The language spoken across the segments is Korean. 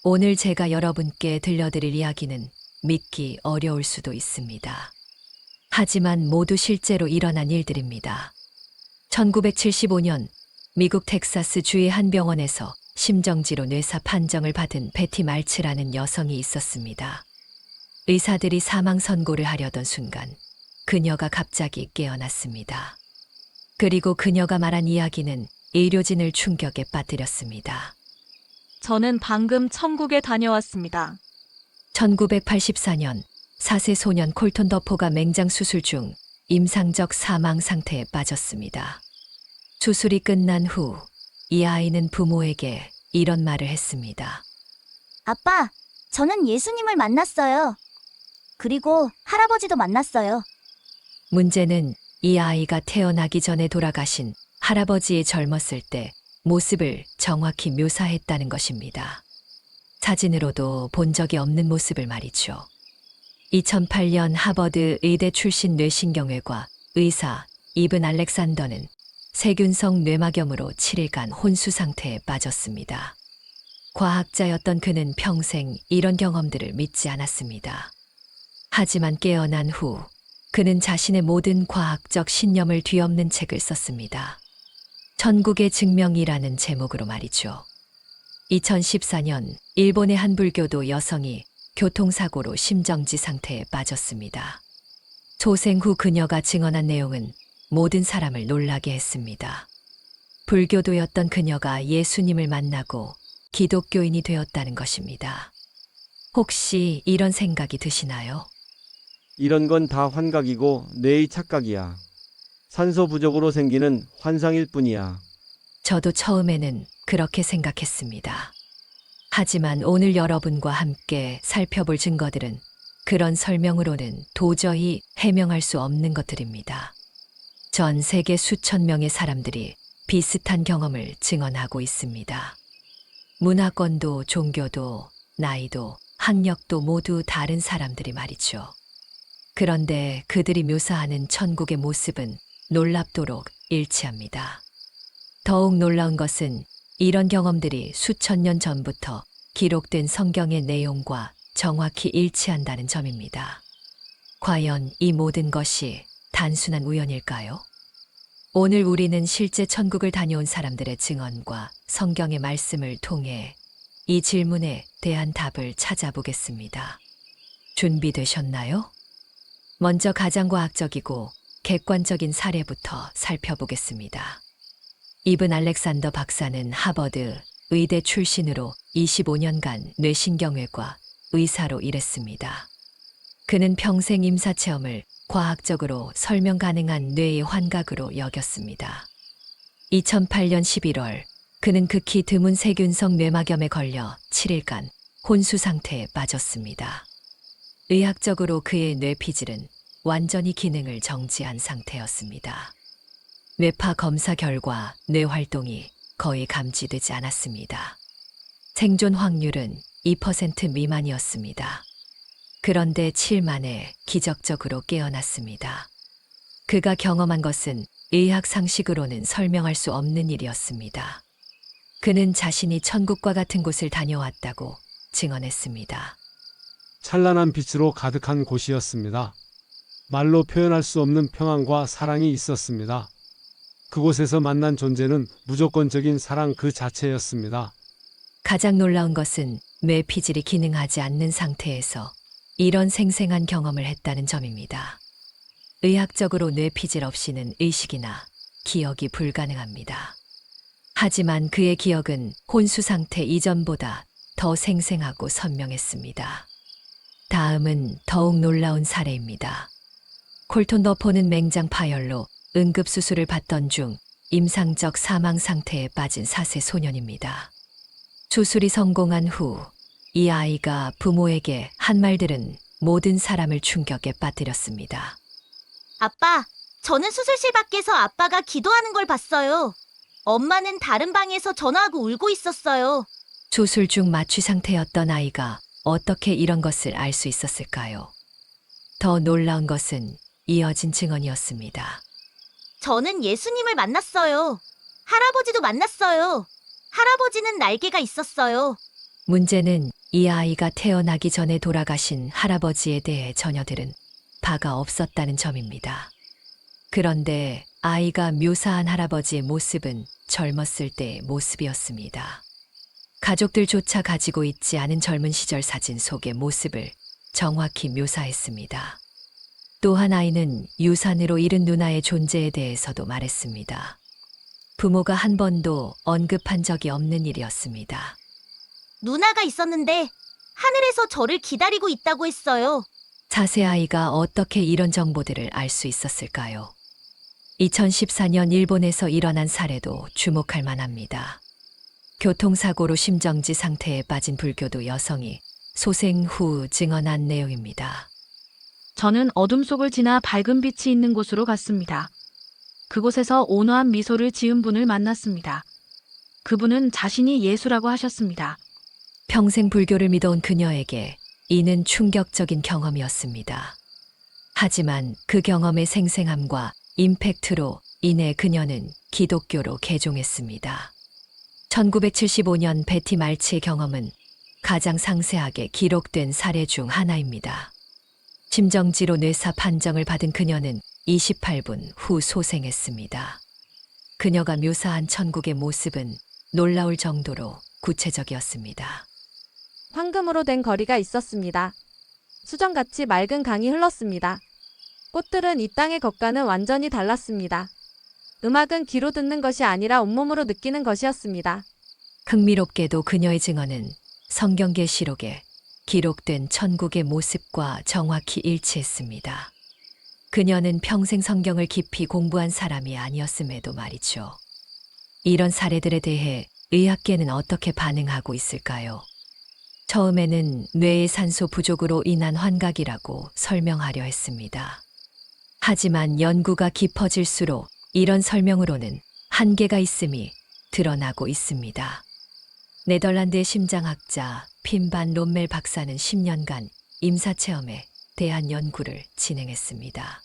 오늘 제가 여러분께 들려드릴 이야기는 믿기 어려울 수도 있습니다. 하지만 모두 실제로 일어난 일들입니다. 1975년 미국 텍사스 주의 한 병원에서 심정지로 뇌사 판정을 받은 베티 말츠라는 여성이 있었습니다. 의사들이 사망 선고를 하려던 순간 그녀가 갑자기 깨어났습니다. 그리고 그녀가 말한 이야기는 의료진을 충격에 빠뜨렸습니다. 저는 방금 천국에 다녀왔습니다. 1984년 4세 소년 콜톤 더포가 맹장 수술 중 임상적 사망 상태에 빠졌습니다. 수술이 끝난 후 이 아이는 부모에게 이런 말을 했습니다. 아빠, 저는 예수님을 만났어요. 그리고 할아버지도 만났어요. 문제는 이 아이가 태어나기 전에 돌아가신 할아버지의 젊었을 때 모습을 정확히 묘사했다는 것입니다. 사진으로도 본 적이 없는 모습을 말이죠. 2008년 하버드 의대 출신 뇌신경외과 의사 이븐 알렉산더는 세균성 뇌막염으로 7일간 혼수 상태에 빠졌습니다. 과학자였던 그는 평생 이런 경험들을 믿지 않았습니다. 하지만 깨어난 후 그는 자신의 모든 과학적 신념을 뒤엎는 책을 썼습니다. 천국의 증명이라는 제목으로 말이죠. 2014년 일본의 한 불교도 여성이 교통사고로 심정지 상태에 빠졌습니다. 소생 후 그녀가 증언한 내용은 모든 사람을 놀라게 했습니다. 불교도였던 그녀가 예수님을 만나고 기독교인이 되었다는 것입니다. 혹시 이런 생각이 드시나요? 이런 건 다 환각이고 뇌의 착각이야. 산소 부족으로 생기는 환상일 뿐이야. 저도 처음에는 그렇게 생각했습니다. 하지만 오늘 여러분과 함께 살펴볼 증거들은 그런 설명으로는 도저히 해명할 수 없는 것들입니다. 전 세계 수천 명의 사람들이 비슷한 경험을 증언하고 있습니다. 문화권도 종교도 나이도 학력도 모두 다른 사람들이 말이죠. 그런데 그들이 묘사하는 천국의 모습은 놀랍도록 일치합니다. 더욱 놀라운 것은 이런 경험들이 수천 년 전부터 기록된 성경의 내용과 정확히 일치한다는 점입니다. 과연 이 모든 것이 단순한 우연일까요? 오늘 우리는 실제 천국을 다녀온 사람들의 증언과 성경의 말씀을 통해 이 질문에 대한 답을 찾아보겠습니다. 준비되셨나요? 먼저 가장 과학적이고 객관적인 사례부터 살펴보겠습니다. 이븐 알렉산더 박사는 하버드 의대 출신으로 25년간 뇌신경외과 의사로 일했습니다. 그는 평생 임사체험을 과학적으로 설명 가능한 뇌의 환각으로 여겼습니다. 2008년 11월 그는 극히 드문 세균성 뇌막염에 걸려 7일간 혼수 상태에 빠졌습니다. 의학적으로 그의 뇌피질은 완전히 기능을 정지한 상태였습니다. 뇌파 검사 결과 뇌 활동이 거의 감지되지 않았습니다. 생존 확률은 2% 미만이었습니다. 그런데 7일 만에 기적적으로 깨어났습니다. 그가 경험한 것은 의학 상식으로는 설명할 수 없는 일이었습니다. 그는 자신이 천국과 같은 곳을 다녀왔다고 증언했습니다. 찬란한 빛으로 가득한 곳이었습니다. 말로 표현할 수 없는 평안과 사랑이 있었습니다. 그곳에서 만난 존재는 무조건적인 사랑 그 자체였습니다. 가장 놀라운 것은 뇌피질이 기능하지 않는 상태에서 이런 생생한 경험을 했다는 점입니다. 의학적으로 뇌피질 없이는 의식이나 기억이 불가능합니다. 하지만 그의 기억은 혼수 상태 이전보다 더 생생하고 선명했습니다. 다음은 더욱 놀라운 사례입니다. 콜톤 더포는 맹장 파열로 응급수술을 받던 중 임상적 사망 상태에 빠진 4세 소년입니다. 수술이 성공한 후 이 아이가 부모에게 한 말들은 모든 사람을 충격에 빠뜨렸습니다. 아빠, 저는 수술실 밖에서 아빠가 기도하는 걸 봤어요. 엄마는 다른 방에서 전화하고 울고 있었어요. 수술 중 마취 상태였던 아이가 어떻게 이런 것을 알 수 있었을까요? 더 놀라운 것은 이어진 증언이었습니다. 저는 예수님을 만났어요. 할아버지도 만났어요. 할아버지는 날개가 있었어요. 문제는 이 아이가 태어나기 전에 돌아가신 할아버지에 대해 전혀 들은 바가 없었다는 점입니다. 그런데 아이가 묘사한 할아버지의 모습은 젊었을 때의 모습이었습니다. 가족들조차 가지고 있지 않은 젊은 시절 사진 속의 모습을 정확히 묘사했습니다. 또한 아이는 유산으로 잃은 누나의 존재에 대해서도 말했습니다. 부모가 한 번도 언급한 적이 없는 일이었습니다. 누나가 있었는데 하늘에서 저를 기다리고 있다고 했어요. 자세 아이가 어떻게 이런 정보들을 알 수 있었을까요? 2014년 일본에서 일어난 사례도 주목할 만합니다. 교통사고로 심정지 상태에 빠진 불교도 여성이 소생 후 증언한 내용입니다. 저는 어둠 속을 지나 밝은 빛이 있는 곳으로 갔습니다. 그곳에서 온화한 미소를 지은 분을 만났습니다. 그분은 자신이 예수라고 하셨습니다. 평생 불교를 믿어온 그녀에게 이는 충격적인 경험이었습니다. 하지만 그 경험의 생생함과 임팩트로 인해 그녀는 기독교로 개종했습니다. 1975년 베티 말치의 경험은 가장 상세하게 기록된 사례 중 하나입니다. 심정지로 뇌사 판정을 받은 그녀는 28분 후 소생했습니다. 그녀가 묘사한 천국의 모습은 놀라울 정도로 구체적이었습니다. 황금으로 된 거리가 있었습니다. 수정같이 맑은 강이 흘렀습니다. 꽃들은 이 땅의 것과는 완전히 달랐습니다. 음악은 귀로 듣는 것이 아니라 온몸으로 느끼는 것이었습니다. 흥미롭게도 그녀의 증언은 성경 계시록에 기록된 천국의 모습과 정확히 일치했습니다. 그녀는 평생 성경을 깊이 공부한 사람이 아니었음에도 말이죠. 이런 사례들에 대해 의학계는 어떻게 반응하고 있을까요? 처음에는 뇌의 산소 부족으로 인한 환각이라고 설명하려 했습니다. 하지만 연구가 깊어질수록 이런 설명으로는 한계가 있음이 드러나고 있습니다. 네덜란드의 심장학자 핀반 롬멜 박사는 10년간 임사체험에 대한 연구를 진행했습니다.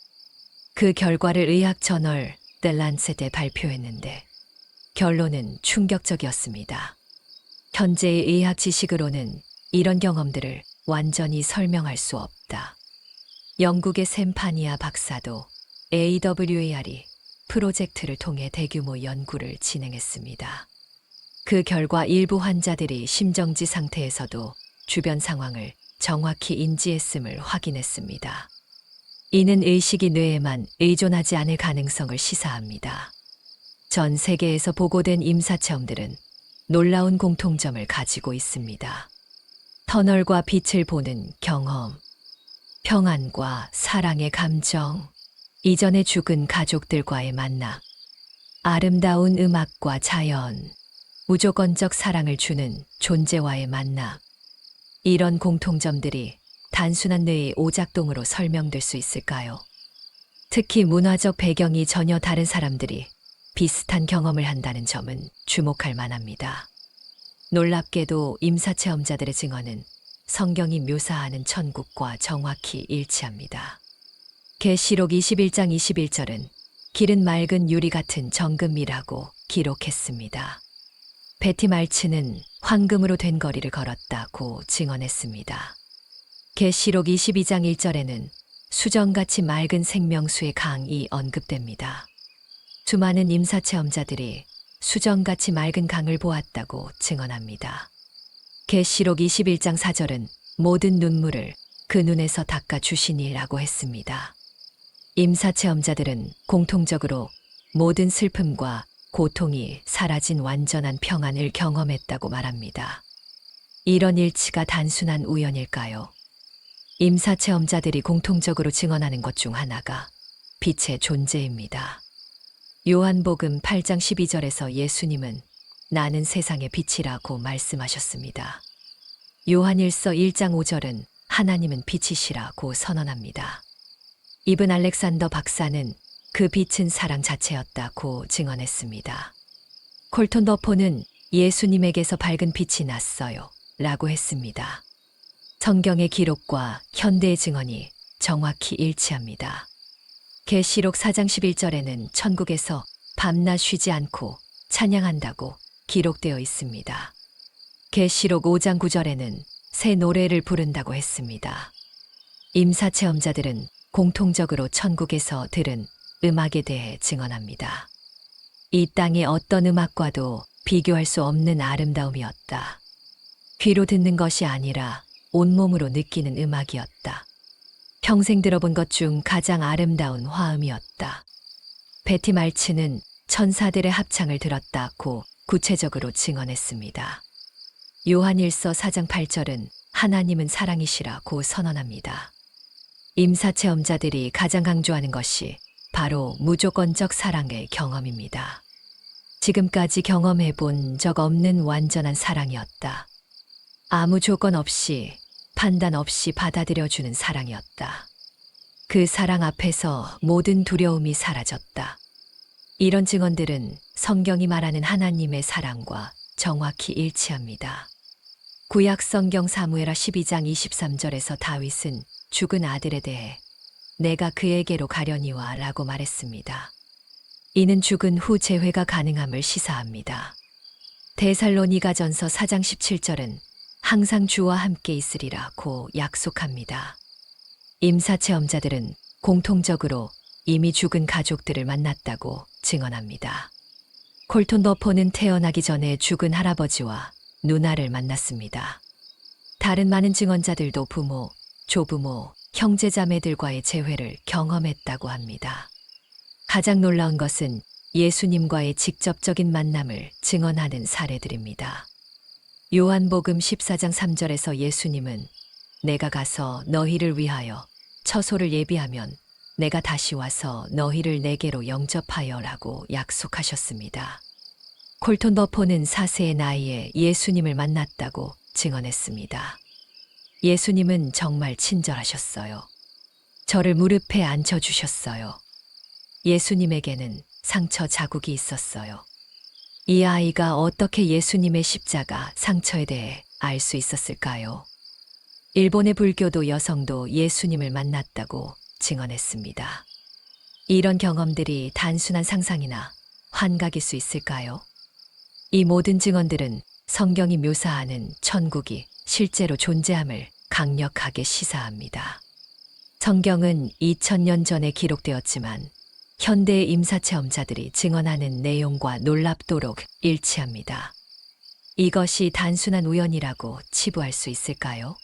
그 결과를 의학 저널 The Lancet에 발표했는데 결론은 충격적이었습니다. 현재의 의학 지식으로는 이런 경험들을 완전히 설명할 수 없다. 영국의 샘파니아 박사도 AWAR이 프로젝트를 통해 대규모 연구를 진행했습니다. 그 결과 일부 환자들이 심정지 상태에서도 주변 상황을 정확히 인지했음을 확인했습니다. 이는 의식이 뇌에만 의존하지 않을 가능성을 시사합니다. 전 세계에서 보고된 임사체험들은 놀라운 공통점을 가지고 있습니다. 터널과 빛을 보는 경험, 평안과 사랑의 감정, 이전에 죽은 가족들과의 만남, 아름다운 음악과 자연, 무조건적 사랑을 주는 존재와의 만남. 이런 공통점들이 단순한 뇌의 오작동으로 설명될 수 있을까요? 특히 문화적 배경이 전혀 다른 사람들이 비슷한 경험을 한다는 점은 주목할 만합니다. 놀랍게도 임사체험자들의 증언은 성경이 묘사하는 천국과 정확히 일치합니다. 계시록 21장 21절은 길은 맑은 유리 같은 정금이라고 기록했습니다. 베티 말츠는 황금으로 된 거리를 걸었다고 증언했습니다. 계시록 22장 1절에는 수정같이 맑은 생명수의 강이 언급됩니다. 수많은 임사체험자들이 수정같이 맑은 강을 보았다고 증언합니다. 계시록 21장 4절은 모든 눈물을 그 눈에서 닦아 주시니라고 했습니다. 임사체험자들은 공통적으로 모든 슬픔과 고통이 사라진 완전한 평안을 경험했다고 말합니다. 이런 일치가 단순한 우연일까요? 임사체험자들이 공통적으로 증언하는 것 중 하나가 빛의 존재입니다. 요한복음 8장 12절에서 예수님은 나는 세상의 빛이라고 말씀하셨습니다. 요한일서 1장 5절은 하나님은 빛이시라고 선언합니다. 이븐 알렉산더 박사는 그 빛은 사랑 자체였다고 증언했습니다. 콜톤 더포는 예수님에게서 밝은 빛이 났어요 라고 했습니다. 성경의 기록과 현대의 증언이 정확히 일치합니다. 계시록 4장 11절에는 천국에서 밤낮 쉬지 않고 찬양한다고 기록되어 있습니다. 계시록 5장 9절에는 새 노래를 부른다고 했습니다. 임사체험자들은 공통적으로 천국에서 들은 음악에 대해 증언합니다. 이 땅의 어떤 음악과도 비교할 수 없는 아름다움이었다. 귀로 듣는 것이 아니라 온몸으로 느끼는 음악이었다. 평생 들어본 것 중 가장 아름다운 화음이었다. 베티 말츠는 천사들의 합창을 들었다고 구체적으로 증언했습니다. 요한일서 4장 8절은 하나님은 사랑이시라고 선언합니다. 임사체험자들이 가장 강조하는 것이 바로 무조건적 사랑의 경험입니다. 지금까지 경험해 본 적 없는 완전한 사랑이었다. 아무 조건 없이, 판단 없이 받아들여주는 사랑이었다. 그 사랑 앞에서 모든 두려움이 사라졌다. 이런 증언들은 성경이 말하는 하나님의 사랑과 정확히 일치합니다. 구약 성경 사무엘하 12장 23절에서 다윗은 죽은 아들에 대해 내가 그에게로 가려니와 라고 말했습니다. 이는 죽은 후 재회가 가능함을 시사합니다. 데살로니가전서 4장 17절은 항상 주와 함께 있으리라고 약속합니다. 임사체험자들은 공통적으로 이미 죽은 가족들을 만났다고 증언합니다. 콜톤 버포는 태어나기 전에 죽은 할아버지와 누나를 만났습니다. 다른 많은 증언자들도 부모, 조부모, 형제자매들과의 재회를 경험했다고 합니다. 가장 놀라운 것은 예수님과의 직접적인 만남을 증언하는 사례들입니다. 요한복음 14장 3절에서 예수님은 내가 가서 너희를 위하여 처소를 예비하면 내가 다시 와서 너희를 내게로 영접하여라고 약속하셨습니다. 콜톤 버포는 4세의 나이에 예수님을 만났다고 증언했습니다. 예수님은 정말 친절하셨어요. 저를 무릎에 앉혀주셨어요. 예수님에게는 상처 자국이 있었어요. 이 아이가 어떻게 예수님의 십자가 상처에 대해 알 수 있었을까요? 일본의 불교도 여성도 예수님을 만났다고 증언했습니다. 이런 경험들이 단순한 상상이나 환각일 수 있을까요? 이 모든 증언들은 성경이 묘사하는 천국이 실제로 존재함을 강력하게 시사합니다. 성경은 2000년 전에 기록되었지만 현대의 임사체험자들이 증언하는 내용과 놀랍도록 일치합니다. 이것이 단순한 우연이라고 치부할 수 있을까요?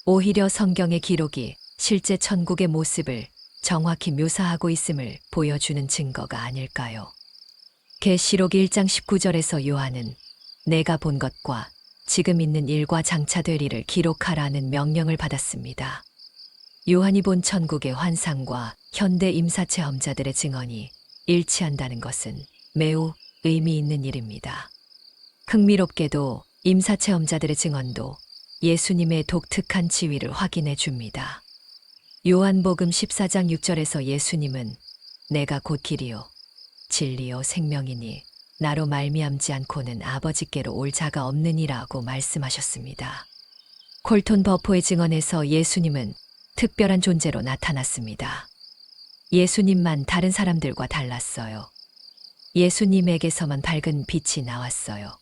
오히려 성경의 기록이 실제 천국의 모습을 정확히 묘사하고 있음을 보여주는 증거가 아닐까요? 계시록 1장 19절에서 요한은 내가 본 것과 지금 있는 일과 장차 될 일을 기록하라는 명령을 받았습니다. 요한이 본 천국의 환상과 현대 임사체험자들의 증언이 일치한다는 것은 매우 의미 있는 일입니다. 흥미롭게도 임사체험자들의 증언도 예수님의 독특한 지위를 확인해 줍니다. 요한복음 14장 6절에서 예수님은 내가 곧 길이요 진리요 생명이니 나로 말미암지 않고는 아버지께로 올 자가 없느니라고 말씀하셨습니다. 콜톤 버포의 증언에서 예수님은 특별한 존재로 나타났습니다. 예수님만 다른 사람들과 달랐어요. 예수님에게서만 밝은 빛이 나왔어요.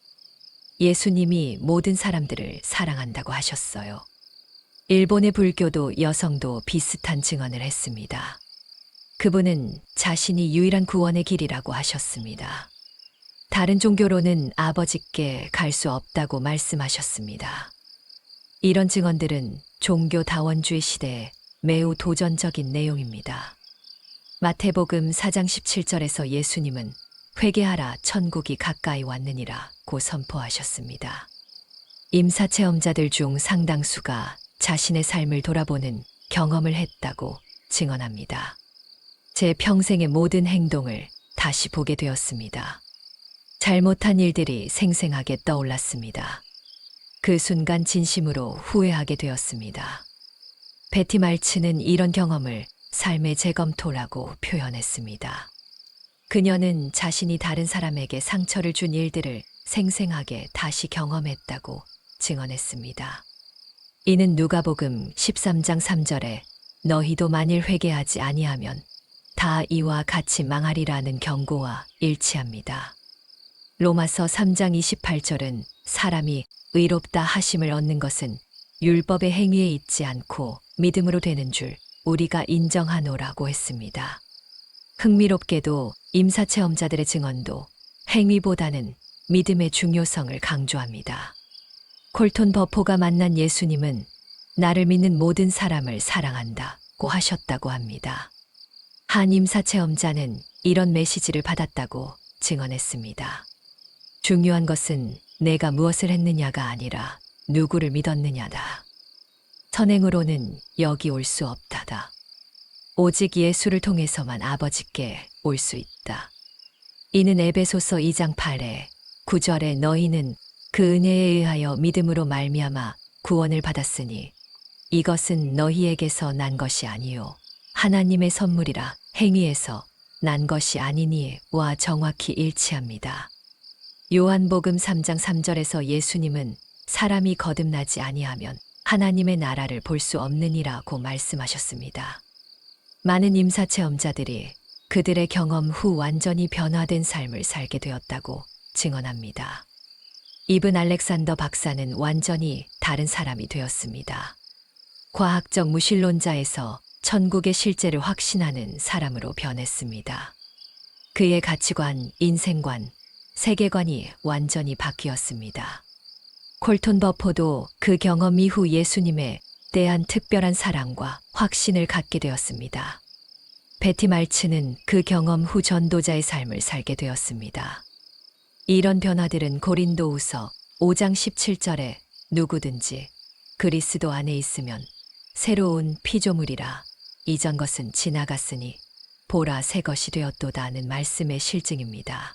예수님이 모든 사람들을 사랑한다고 하셨어요. 일본의 불교도 여성도 비슷한 증언을 했습니다. 그분은 자신이 유일한 구원의 길이라고 하셨습니다. 다른 종교로는 아버지께 갈 수 없다고 말씀하셨습니다. 이런 증언들은 종교 다원주의 시대에 매우 도전적인 내용입니다. 마태복음 4장 17절에서 예수님은 회개하라 천국이 가까이 왔느니라고 선포하셨습니다. 임사체험자들 중 상당수가 자신의 삶을 돌아보는 경험을 했다고 증언합니다. 제 평생의 모든 행동을 다시 보게 되었습니다. 잘못한 일들이 생생하게 떠올랐습니다. 그 순간 진심으로 후회하게 되었습니다. 베티 말츠는 이런 경험을 삶의 재검토라고 표현했습니다. 그녀는 자신이 다른 사람에게 상처를 준 일들을 생생하게 다시 경험했다고 증언했습니다. 이는 누가복음 13장 3절에 너희도 만일 회개하지 아니하면 다 이와 같이 망하리라는 경고와 일치합니다. 로마서 3장 28절은 사람이 의롭다 하심을 얻는 것은 율법의 행위에 있지 않고 믿음으로 되는 줄 우리가 인정하노라고 했습니다. 흥미롭게도 임사체험자들의 증언도 행위보다는 믿음의 중요성을 강조합니다. 콜톤 버포가 만난 예수님은 나를 믿는 모든 사람을 사랑한다고 하셨다고 합니다. 한 임사체험자는 이런 메시지를 받았다고 증언했습니다. 중요한 것은 내가 무엇을 했느냐가 아니라 누구를 믿었느냐다. 선행으로는 여기 올 수 없다다. 오직 예수를 통해서만 아버지께 올 수 있다. 이는 에베소서 2장 8에 9절에 너희는 그 은혜에 의하여 믿음으로 말미암아 구원을 받았으니 이것은 너희에게서 난 것이 아니요 하나님의 선물이라 행위에서 난 것이 아니니와 정확히 일치합니다. 요한복음 3장 3절에서 예수님은 사람이 거듭나지 아니하면 하나님의 나라를 볼 수 없느니라고 말씀하셨습니다. 많은 임사체험자들이 그들의 경험 후 완전히 변화된 삶을 살게 되었다고 증언합니다. 이븐 알렉산더 박사는 완전히 다른 사람이 되었습니다. 과학적 무신론자에서 천국의 실제를 확신하는 사람으로 변했습니다. 그의 가치관, 인생관, 세계관이 완전히 바뀌었습니다. 콜톤 버포도 그 경험 이후 예수님에 대한 특별한 사랑과 확신을 갖게 되었습니다. 베티 말츠는 그 경험 후 전도자의 삶을 살게 되었습니다. 이런 변화들은 고린도후서 5장 17절에 누구든지 그리스도 안에 있으면 새로운 피조물이라 이전 것은 지나갔으니 보라 새 것이 되었도다는 말씀의 실증입니다.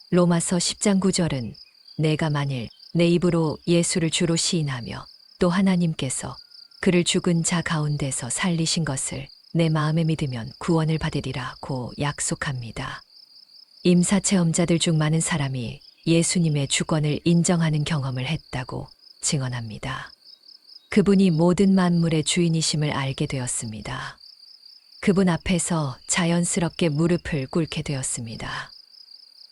로마서 10장 9절은 내가 만일 내 입으로 예수를 주로 시인하며 또 하나님께서 그를 죽은 자 가운데서 살리신 것을 내 마음에 믿으면 구원을 받으리라고 약속합니다. 임사체험자들 중 많은 사람이 예수님의 주권을 인정하는 경험을 했다고 증언합니다. 그분이 모든 만물의 주인이심을 알게 되었습니다. 그분 앞에서 자연스럽게 무릎을 꿇게 되었습니다.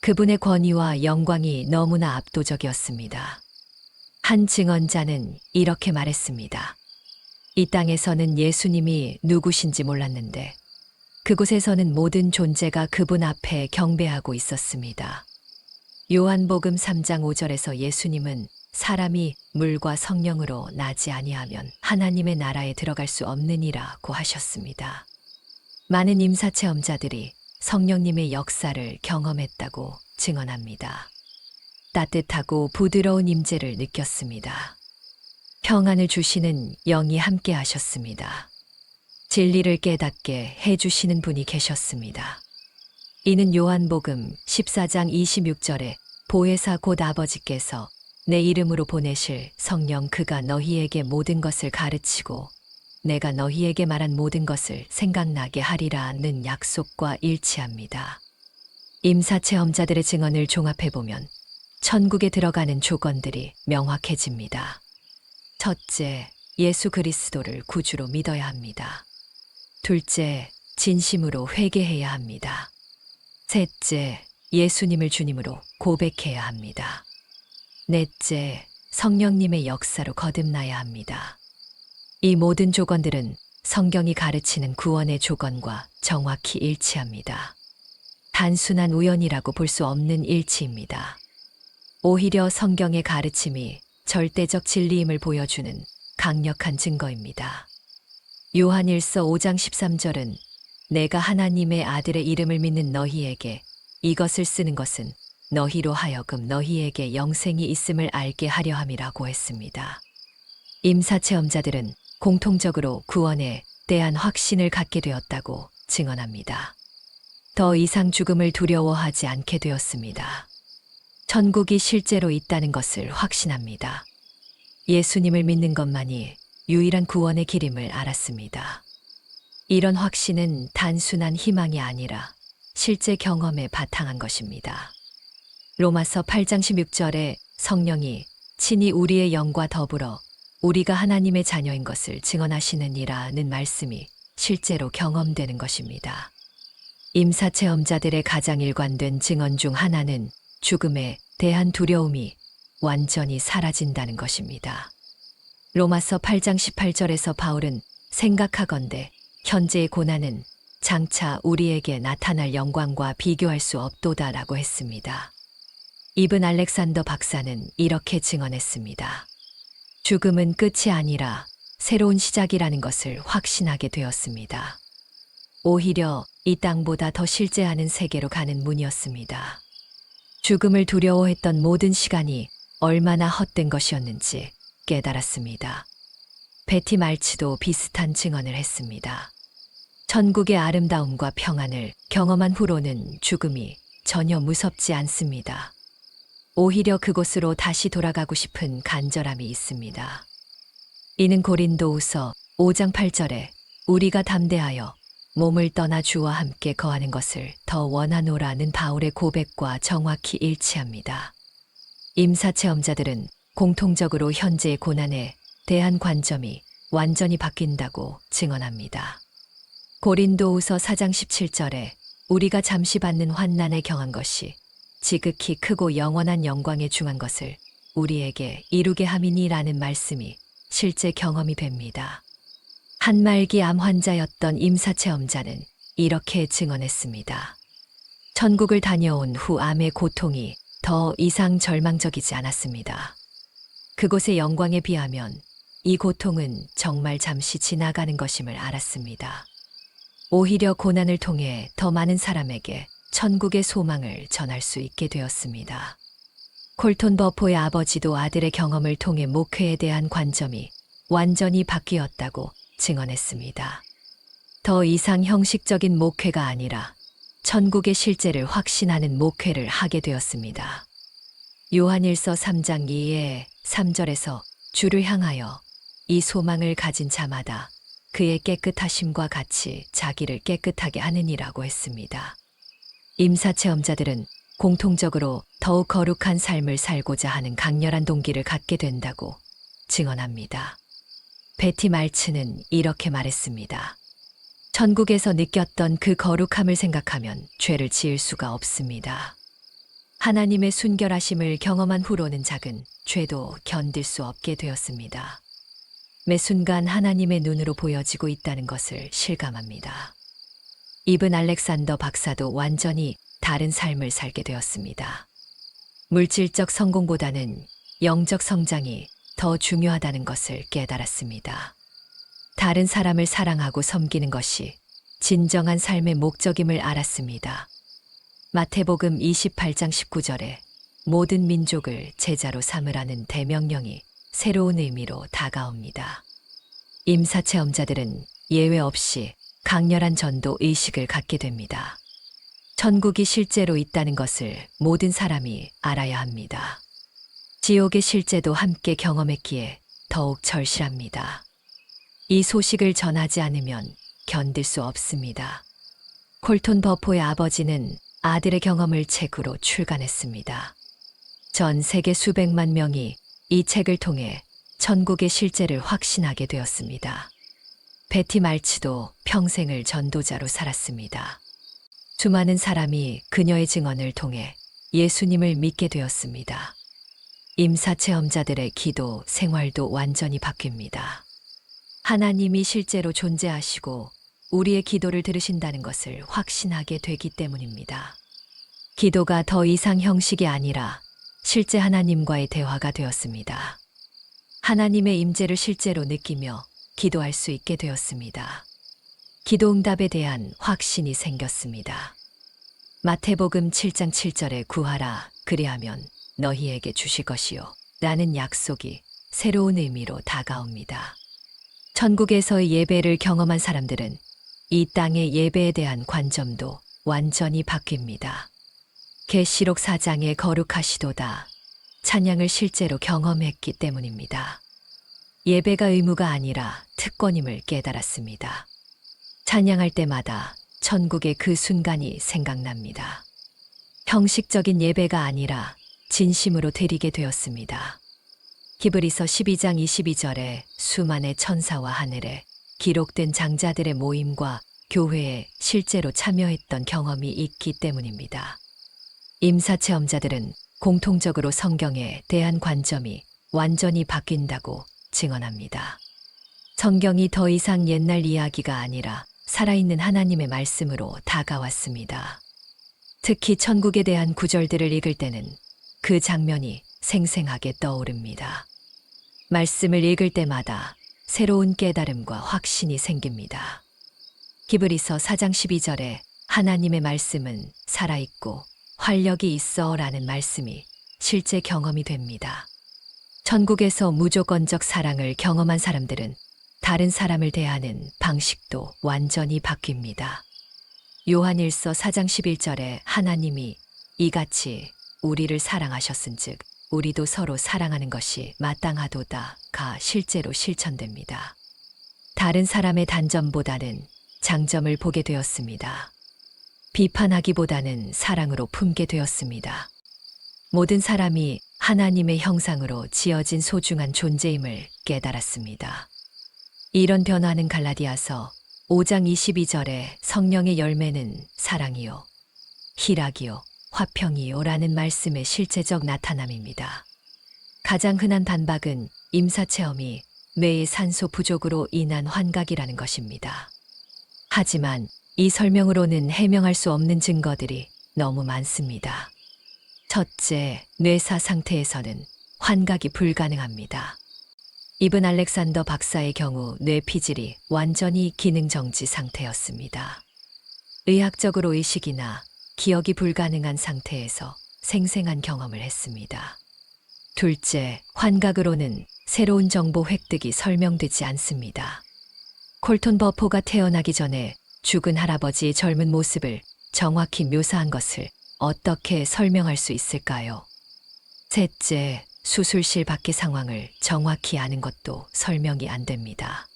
그분의 권위와 영광이 너무나 압도적이었습니다. 한 증언자는 이렇게 말했습니다. 이 땅에서는 예수님이 누구신지 몰랐는데 그곳에서는 모든 존재가 그분 앞에 경배하고 있었습니다. 요한복음 3장 5절에서 예수님은 사람이 물과 성령으로 나지 아니하면 하나님의 나라에 들어갈 수 없느니라고 하셨습니다. 많은 임사체험자들이 성령님의 역사를 경험했다고 증언합니다. 따뜻하고 부드러운 임재를 느꼈습니다. 평안을 주시는 영이 함께 하셨습니다. 진리를 깨닫게 해주시는 분이 계셨습니다. 이는 요한복음 14장 26절에 보혜사 곧 아버지께서 내 이름으로 보내실 성령 그가 너희에게 모든 것을 가르치고 내가 너희에게 말한 모든 것을 생각나게 하리라는 약속과 일치합니다. 임사체험자들의 증언을 종합해보면 천국에 들어가는 조건들이 명확해집니다. 첫째, 예수 그리스도를 구주로 믿어야 합니다. 둘째, 진심으로 회개해야 합니다. 셋째, 예수님을 주님으로 고백해야 합니다. 넷째, 성령님의 역사로 거듭나야 합니다. 이 모든 조건들은 성경이 가르치는 구원의 조건과 정확히 일치합니다. 단순한 우연이라고 볼 수 없는 일치입니다. 오히려 성경의 가르침이 절대적 진리임을 보여주는 강력한 증거입니다. 요한일서 5장 13절은 내가 하나님의 아들의 이름을 믿는 너희에게 이것을 쓰는 것은 너희로 하여금 너희에게 영생이 있음을 알게 하려 함이라고 했습니다. 임사체험자들은 공통적으로 구원에 대한 확신을 갖게 되었다고 증언합니다. 더 이상 죽음을 두려워하지 않게 되었습니다. 천국이 실제로 있다는 것을 확신합니다. 예수님을 믿는 것만이 유일한 구원의 길임을 알았습니다. 이런 확신은 단순한 희망이 아니라 실제 경험에 바탕한 것입니다. 로마서 8장 16절에 성령이 친히 우리의 영과 더불어 우리가 하나님의 자녀인 것을 증언하시느니라는 말씀이 실제로 경험되는 것입니다. 임사체험자들의 가장 일관된 증언 중 하나는 죽음에 대한 두려움이 완전히 사라진다는 것입니다. 로마서 8장 18절에서 바울은 생각하건대 현재의 고난은 장차 우리에게 나타날 영광과 비교할 수 없도다라고 했습니다. 이븐 알렉산더 박사는 이렇게 증언했습니다. 죽음은 끝이 아니라 새로운 시작이라는 것을 확신하게 되었습니다. 오히려 이 땅보다 더 실제하는 세계로 가는 문이었습니다. 죽음을 두려워했던 모든 시간이 얼마나 헛된 것이었는지 깨달았습니다. 베티 말치도 비슷한 증언을 했습니다. 천국의 아름다움과 평안을 경험한 후로는 죽음이 전혀 무섭지 않습니다. 오히려 그곳으로 다시 돌아가고 싶은 간절함이 있습니다. 이는 고린도후서 5장 8절에 우리가 담대하여 몸을 떠나 주와 함께 거하는 것을 더 원하노라는 바울의 고백과 정확히 일치합니다. 임사체험자들은 공통적으로 현재의 고난에 대한 관점이 완전히 바뀐다고 증언합니다. 고린도후서 4장 17절에 우리가 잠시 받는 환난에 경한 것이 지극히 크고 영원한 영광에 중한 것을 우리에게 이루게 함이니라는 말씀이 실제 경험이 됩니다. 한말기 암 환자였던 임사체험자는 이렇게 증언했습니다. 천국을 다녀온 후 암의 고통이 더 이상 절망적이지 않았습니다. 그곳의 영광에 비하면 이 고통은 정말 잠시 지나가는 것임을 알았습니다. 오히려 고난을 통해 더 많은 사람에게 천국의 소망을 전할 수 있게 되었습니다. 콜톤 버포의 아버지도 아들의 경험을 통해 목회에 대한 관점이 완전히 바뀌었다고 증언했습니다. 더 이상 형식적인 목회가 아니라 천국의 실제를 확신하는 목회를 하게 되었습니다. 요한일서 3장 2에 3절에서 주를 향하여 이 소망을 가진 자마다 그의 깨끗하심과 같이 자기를 깨끗하게 하느니라고 했습니다. 임사체험자들은 공통적으로 더욱 거룩한 삶을 살고자 하는 강렬한 동기를 갖게 된다고 증언합니다. 베티 말츠는 이렇게 말했습니다. 천국에서 느꼈던 그 거룩함을 생각하면 죄를 지을 수가 없습니다. 하나님의 순결하심을 경험한 후로는 작은 죄도 견딜 수 없게 되었습니다. 매 순간 하나님의 눈으로 보여지고 있다는 것을 실감합니다. 이븐 알렉산더 박사도 완전히 다른 삶을 살게 되었습니다. 물질적 성공보다는 영적 성장이 더 중요하다는 것을 깨달았습니다. 다른 사람을 사랑하고 섬기는 것이 진정한 삶의 목적임을 알았습니다. 마태복음 28장 19절에 모든 민족을 제자로 삼으라는 대명령이 새로운 의미로 다가옵니다. 임사체험자들은 예외 없이 강렬한 전도 의식을 갖게 됩니다. 천국이 실제로 있다는 것을 모든 사람이 알아야 합니다. 지옥의 실제도 함께 경험했기에 더욱 절실합니다. 이 소식을 전하지 않으면 견딜 수 없습니다. 콜톤 버포의 아버지는 아들의 경험을 책으로 출간했습니다. 전 세계 수백만 명이 이 책을 통해 천국의 실제를 확신하게 되었습니다. 베티 말츠도 평생을 전도자로 살았습니다. 수많은 사람이 그녀의 증언을 통해 예수님을 믿게 되었습니다. 임사체험자들의 기도 생활도 완전히 바뀝니다. 하나님이 실제로 존재하시고 우리의 기도를 들으신다는 것을 확신하게 되기 때문입니다. 기도가 더 이상 형식이 아니라 실제 하나님과의 대화가 되었습니다. 하나님의 임재를 실제로 느끼며 기도할 수 있게 되었습니다. 기도응답에 대한 확신이 생겼습니다. 마태복음 7장 7절에 구하라 그리하면 너희에게 주실 것이요 라는 약속이 새로운 의미로 다가옵니다. 천국에서의 예배를 경험한 사람들은 이 땅의 예배에 대한 관점도 완전히 바뀝니다. 계시록 4장에 거룩하시도다 찬양을 실제로 경험했기 때문입니다. 예배가 의무가 아니라 특권임을 깨달았습니다. 찬양할 때마다 천국의 그 순간이 생각납니다. 형식적인 예배가 아니라 진심으로 드리게 되었습니다. 히브리서 12장 22절에 수만의 천사와 하늘에 기록된 장자들의 모임과 교회에 실제로 참여했던 경험이 있기 때문입니다. 임사체험자들은 공통적으로 성경에 대한 관점이 완전히 바뀐다고 증언합니다. 성경이 더 이상 옛날 이야기가 아니라 살아있는 하나님의 말씀으로 다가왔습니다. 특히 천국에 대한 구절들을 읽을 때는 그 장면이 생생하게 떠오릅니다. 말씀을 읽을 때마다 새로운 깨달음과 확신이 생깁니다. 히브리서 4장 12절에 하나님의 말씀은 살아있고 활력이 있어 라는 말씀이 실제 경험이 됩니다. 천국에서 무조건적 사랑을 경험한 사람들은 다른 사람을 대하는 방식도 완전히 바뀝니다. 요한일서 4장 11절에 하나님이 이같이 우리를 사랑하셨은즉 우리도 서로 사랑하는 것이 마땅하도다가 실제로 실천됩니다. 다른 사람의 단점보다는 장점을 보게 되었습니다. 비판하기보다는 사랑으로 품게 되었습니다. 모든 사람이 하나님의 형상으로 지어진 소중한 존재임을 깨달았습니다. 이런 변화는 갈라디아서 5장 22절에 성령의 열매는 사랑이요, 희락이요, 화평이요 라는 말씀의 실제적 나타남입니다. 가장 흔한 반박은 임사체험이 뇌의 산소 부족으로 인한 환각이라는 것입니다. 하지만 이 설명으로는 해명할 수 없는 증거들이 너무 많습니다. 첫째, 뇌사 상태에서는 환각이 불가능합니다. 이븐 알렉산더 박사의 경우 뇌피질이 완전히 기능정지 상태였습니다. 의학적으로 의식이나 기억이 불가능한 상태에서 생생한 경험을 했습니다. 둘째, 환각으로는 새로운 정보 획득이 설명되지 않습니다. 콜톤 버포가 태어나기 전에 죽은 할아버지의 젊은 모습을 정확히 묘사한 것을 어떻게 설명할 수 있을까요? 셋째, 수술실 밖의 상황을 정확히 아는 것도 설명이 안 됩니다.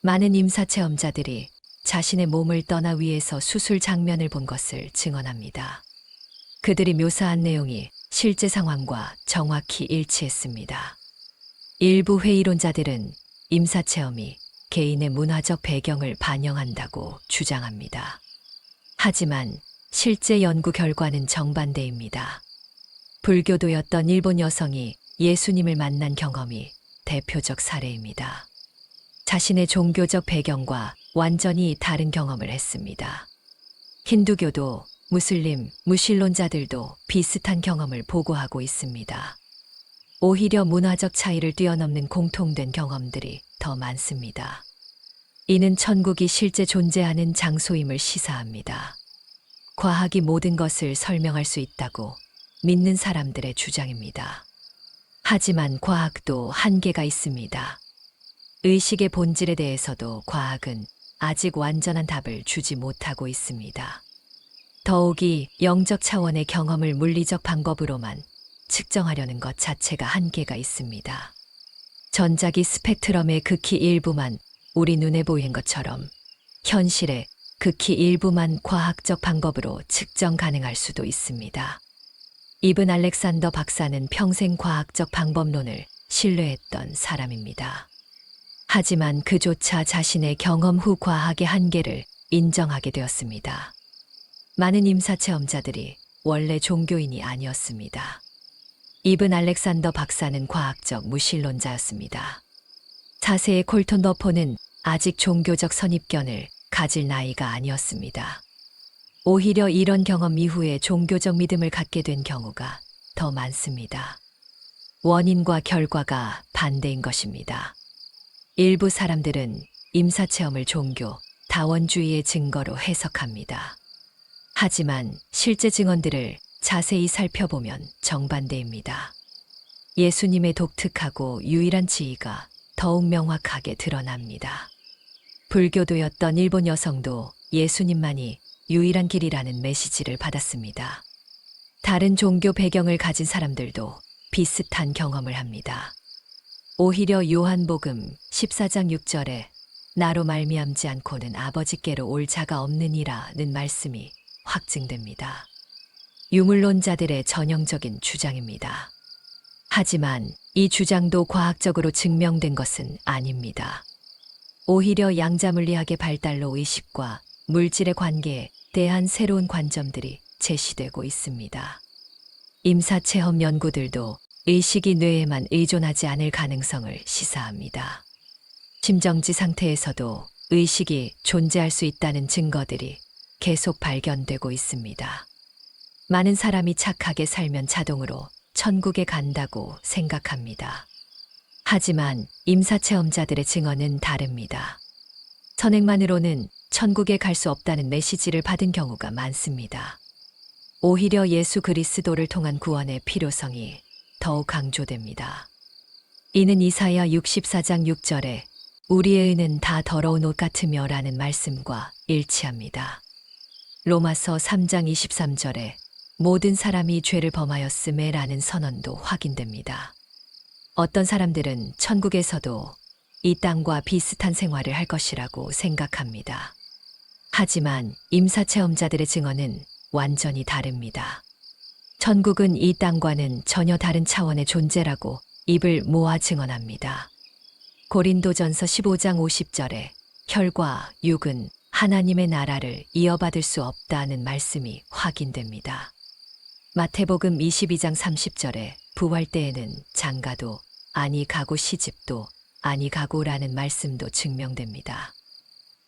많은 임사체험자들이 자신의 몸을 떠나 위에서 수술 장면을 본 것을 증언합니다. 그들이 묘사한 내용이 실제 상황과 정확히 일치했습니다. 일부 회의론자들은 임사체험이 개인의 문화적 배경을 반영한다고 주장합니다. 하지만 실제 연구 결과는 정반대입니다. 불교도였던 일본 여성이 예수님을 만난 경험이 대표적 사례입니다. 자신의 종교적 배경과 완전히 다른 경험을 했습니다. 힌두교도 무슬림, 무신론자들도 비슷한 경험을 보고하고 있습니다. 오히려 문화적 차이를 뛰어넘는 공통된 경험들이 더 많습니다. 이는 천국이 실제 존재하는 장소임을 시사합니다. 과학이 모든 것을 설명할 수 있다고 믿는 사람들의 주장입니다. 하지만 과학도 한계가 있습니다. 의식의 본질에 대해서도 과학은 아직 완전한 답을 주지 못하고 있습니다. 더욱이 영적 차원의 경험을 물리적 방법으로만 측정하려는 것 자체가 한계가 있습니다. 전자기 스펙트럼의 극히 일부만 우리 눈에 보이는 것처럼 현실의 극히 일부만 과학적 방법으로 측정 가능할 수도 있습니다. 이븐 알렉산더 박사는 평생 과학적 방법론을 신뢰했던 사람입니다. 하지만 그조차 자신의 경험 후 과학의 한계를 인정하게 되었습니다. 많은 임사체험자들이 원래 종교인이 아니었습니다. 이븐 알렉산더 박사는 과학적 무신론자였습니다. 4세의 콜톤 버포는 아직 종교적 선입견을 가질 나이가 아니었습니다. 오히려 이런 경험 이후에 종교적 믿음을 갖게 된 경우가 더 많습니다. 원인과 결과가 반대인 것입니다. 일부 사람들은 임사체험을 종교, 다원주의의 증거로 해석합니다. 하지만 실제 증언들을 자세히 살펴보면 정반대입니다. 예수님의 독특하고 유일한 지위가 더욱 명확하게 드러납니다. 불교도였던 일본 여성도 예수님만이 유일한 길이라는 메시지를 받았습니다. 다른 종교 배경을 가진 사람들도 비슷한 경험을 합니다. 오히려 요한복음 14장 6절에 나로 말미암지 않고는 아버지께로 올 자가 없느니라는 말씀이 확증됩니다. 유물론자들의 전형적인 주장입니다. 하지만 이 주장도 과학적으로 증명된 것은 아닙니다. 오히려 양자물리학의 발달로 의식과 물질의 관계에 대한 새로운 관점들이 제시되고 있습니다. 임사체험 연구들도 의식이 뇌에만 의존하지 않을 가능성을 시사합니다. 심정지 상태에서도 의식이 존재할 수 있다는 증거들이 계속 발견되고 있습니다. 많은 사람이 착하게 살면 자동으로 천국에 간다고 생각합니다. 하지만 임사체험자들의 증언은 다릅니다. 선행만으로는 천국에 갈 수 없다는 메시지를 받은 경우가 많습니다. 오히려 예수 그리스도를 통한 구원의 필요성이 더욱 강조됩니다. 이는 이사야 64장 6절에 우리의 의는 다 더러운 옷 같으며 라는 말씀과 일치합니다. 로마서 3장 23절에 모든 사람이 죄를 범하였음에 라는 선언도 확인됩니다. 어떤 사람들은 천국에서도 이 땅과 비슷한 생활을 할 것이라고 생각합니다. 하지만 임사체험자들의 증언은 완전히 다릅니다. 천국은 이 땅과는 전혀 다른 차원의 존재라고 입을 모아 증언합니다. 고린도전서 15장 50절에 혈과 육은 하나님의 나라를 이어받을 수 없다는 말씀이 확인됩니다. 마태복음 22장 30절에 부활 때에는 장가도 아니 가고 시집도 아니 가고라는 말씀도 증명됩니다.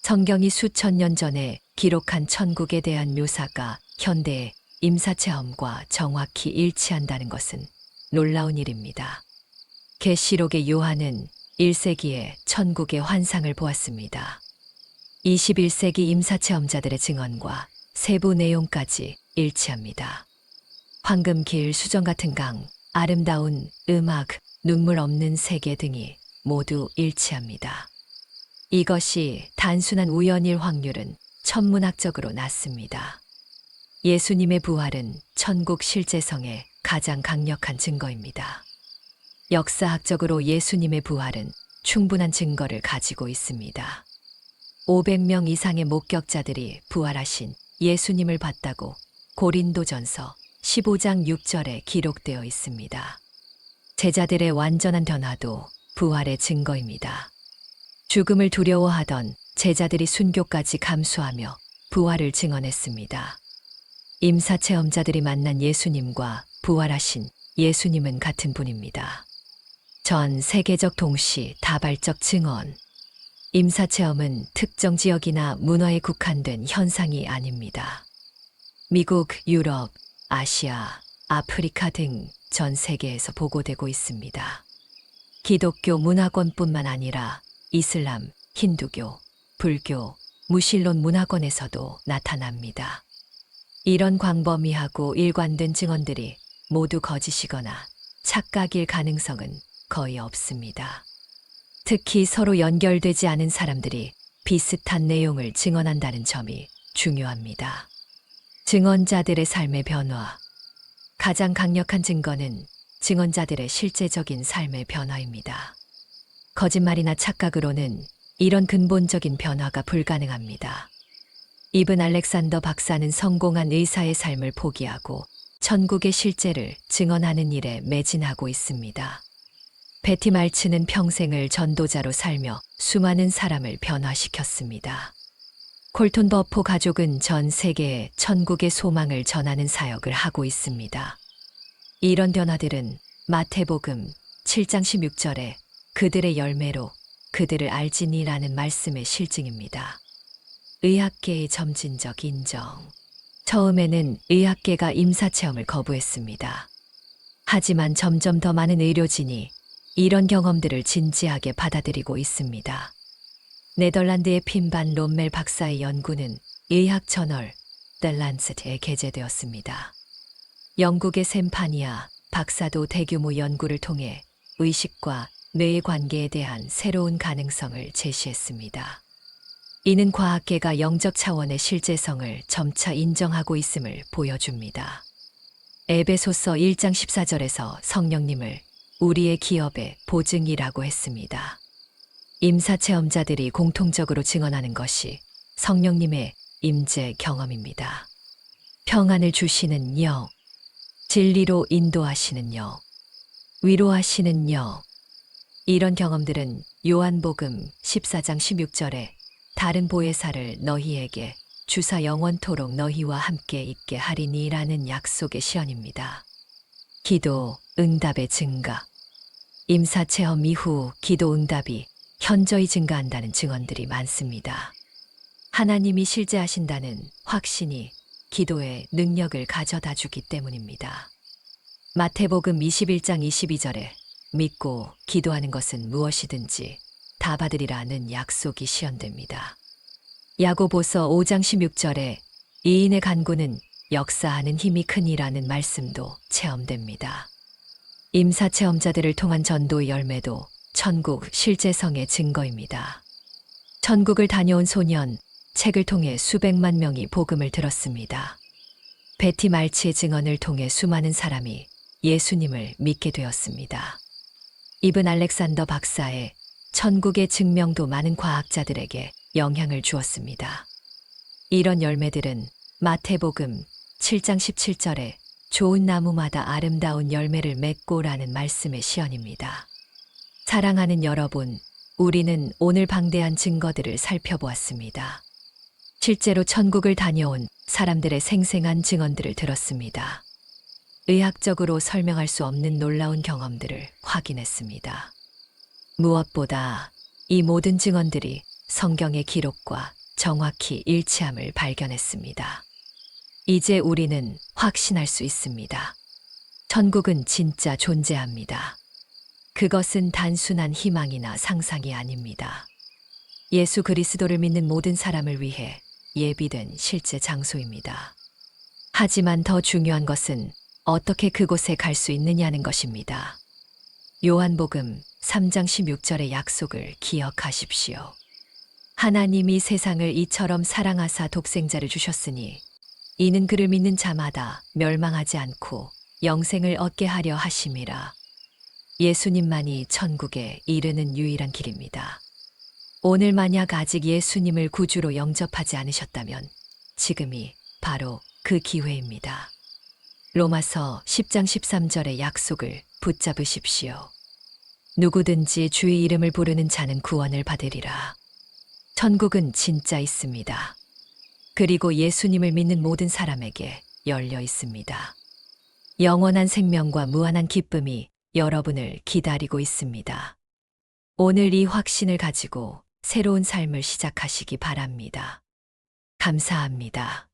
성경이 수천 년 전에 기록한 천국에 대한 묘사가 현대의 임사체험과 정확히 일치한다는 것은 놀라운 일입니다. 계시록의 요한은 1세기에 천국의 환상을 보았습니다. 21세기 임사체험자들의 증언과 세부 내용까지 일치합니다. 황금길, 수정 같은 강, 아름다운 음악, 눈물 없는 세계 등이 모두 일치합니다. 이것이 단순한 우연일 확률은 천문학적으로 낮습니다. 예수님의 부활은 천국 실제성의 가장 강력한 증거입니다. 역사학적으로 예수님의 부활은 충분한 증거를 가지고 있습니다. 500명 이상의 목격자들이 부활하신 예수님을 봤다고 고린도전서 15장 6절에 기록되어 있습니다. 제자들의 완전한 변화도 부활의 증거입니다. 죽음을 두려워하던 제자들이 순교까지 감수하며 부활을 증언했습니다. 임사체험자들이 만난 예수님과 부활하신 예수님은 같은 분입니다. 전 세계적 동시 다발적 증언. 임사체험은 특정 지역이나 문화에 국한된 현상이 아닙니다. 미국, 유럽, 아시아, 아프리카 등 전 세계에서 보고되고 있습니다. 기독교 문화권뿐만 아니라 이슬람, 힌두교, 불교, 무신론 문화권에서도 나타납니다. 이런 광범위하고 일관된 증언들이 모두 거짓이거나 착각일 가능성은 거의 없습니다. 특히 서로 연결되지 않은 사람들이 비슷한 내용을 증언한다는 점이 중요합니다. 증언자들의 삶의 변화. 가장 강력한 증거는 증언자들의 실제적인 삶의 변화입니다. 거짓말이나 착각으로는 이런 근본적인 변화가 불가능합니다. 이븐 알렉산더 박사는 성공한 의사의 삶을 포기하고 천국의 실제를 증언하는 일에 매진하고 있습니다. 베티 말츠는 평생을 전도자로 살며 수많은 사람을 변화시켰습니다. 콜톤 버포 가족은 전 세계에 천국의 소망을 전하는 사역을 하고 있습니다. 이런 변화들은 마태복음 7장 16절에 그들의 열매로 그들을 알지니라는 말씀의 실증입니다. 의학계의 점진적 인정. 처음에는 의학계가 임사체험을 거부했습니다. 하지만 점점 더 많은 의료진이 이런 경험들을 진지하게 받아들이고 있습니다. 네덜란드의 핀반 롬멜 박사의 연구는 의학 저널 The Lancet에 게재되었습니다. 영국의 샘파니아 박사도 대규모 연구를 통해 의식과 뇌의 관계에 대한 새로운 가능성을 제시했습니다. 이는 과학계가 영적 차원의 실제성을 점차 인정하고 있음을 보여줍니다. 에베소서 1장 14절에서 성령님을 우리의 기업의 보증이라고 했습니다. 임사체험자들이 공통적으로 증언하는 것이 성령님의 임재 경험입니다. 평안을 주시는 영, 진리로 인도하시는 영, 위로하시는 영. 이런 경험들은 요한복음 14장 16절에 다른 보혜사를 너희에게 주사 영원토록 너희와 함께 있게 하리니라는 약속의 시언입니다. 기도 응답의 증가. 임사 체험 이후 기도 응답이 현저히 증가한다는 증언들이 많습니다. 하나님이 실제하신다는 확신이 기도의 능력을 가져다 주기 때문입니다. 마태복음 21장 22절에 믿고 기도하는 것은 무엇이든지 다 받으리라는 약속이 시현됩니다. 야고보서 5장 16절에 이인의 간구는 역사하는 힘이 크니라는 말씀도 체험됩니다. 임사 체험자들을 통한 전도의 열매도 천국 실제성의 증거입니다. 천국을 다녀온 소년, 책을 통해 수백만 명이 복음을 들었습니다. 베티 말치의 증언을 통해 수많은 사람이 예수님을 믿게 되었습니다. 이븐 알렉산더 박사의 천국의 증명도 많은 과학자들에게 영향을 주었습니다. 이런 열매들은 마태복음 7장 17절에 좋은 나무마다 아름다운 열매를 맺고라는 말씀의 시연입니다. 사랑하는 여러분, 우리는 오늘 방대한 증거들을 살펴보았습니다. 실제로 천국을 다녀온 사람들의 생생한 증언들을 들었습니다. 의학적으로 설명할 수 없는 놀라운 경험들을 확인했습니다. 무엇보다 이 모든 증언들이 성경의 기록과 정확히 일치함을 발견했습니다. 이제 우리는 확신할 수 있습니다. 천국은 진짜 존재합니다. 그것은 단순한 희망이나 상상이 아닙니다. 예수 그리스도를 믿는 모든 사람을 위해 예비된 실제 장소입니다. 하지만 더 중요한 것은 어떻게 그곳에 갈 수 있느냐는 것입니다. 요한복음 3장 16절의 약속을 기억하십시오. 하나님이 세상을 이처럼 사랑하사 독생자를 주셨으니 이는 그를 믿는 자마다 멸망하지 않고 영생을 얻게 하려 하심이라. 예수님만이 천국에 이르는 유일한 길입니다. 오늘 만약 아직 예수님을 구주로 영접하지 않으셨다면 지금이 바로 그 기회입니다. 로마서 10장 13절의 약속을 붙잡으십시오. 누구든지 주의 이름을 부르는 자는 구원을 받으리라. 천국은 진짜 있습니다. 그리고 예수님을 믿는 모든 사람에게 열려 있습니다. 영원한 생명과 무한한 기쁨이 여러분을 기다리고 있습니다. 오늘 이 확신을 가지고 새로운 삶을 시작하시기 바랍니다. 감사합니다.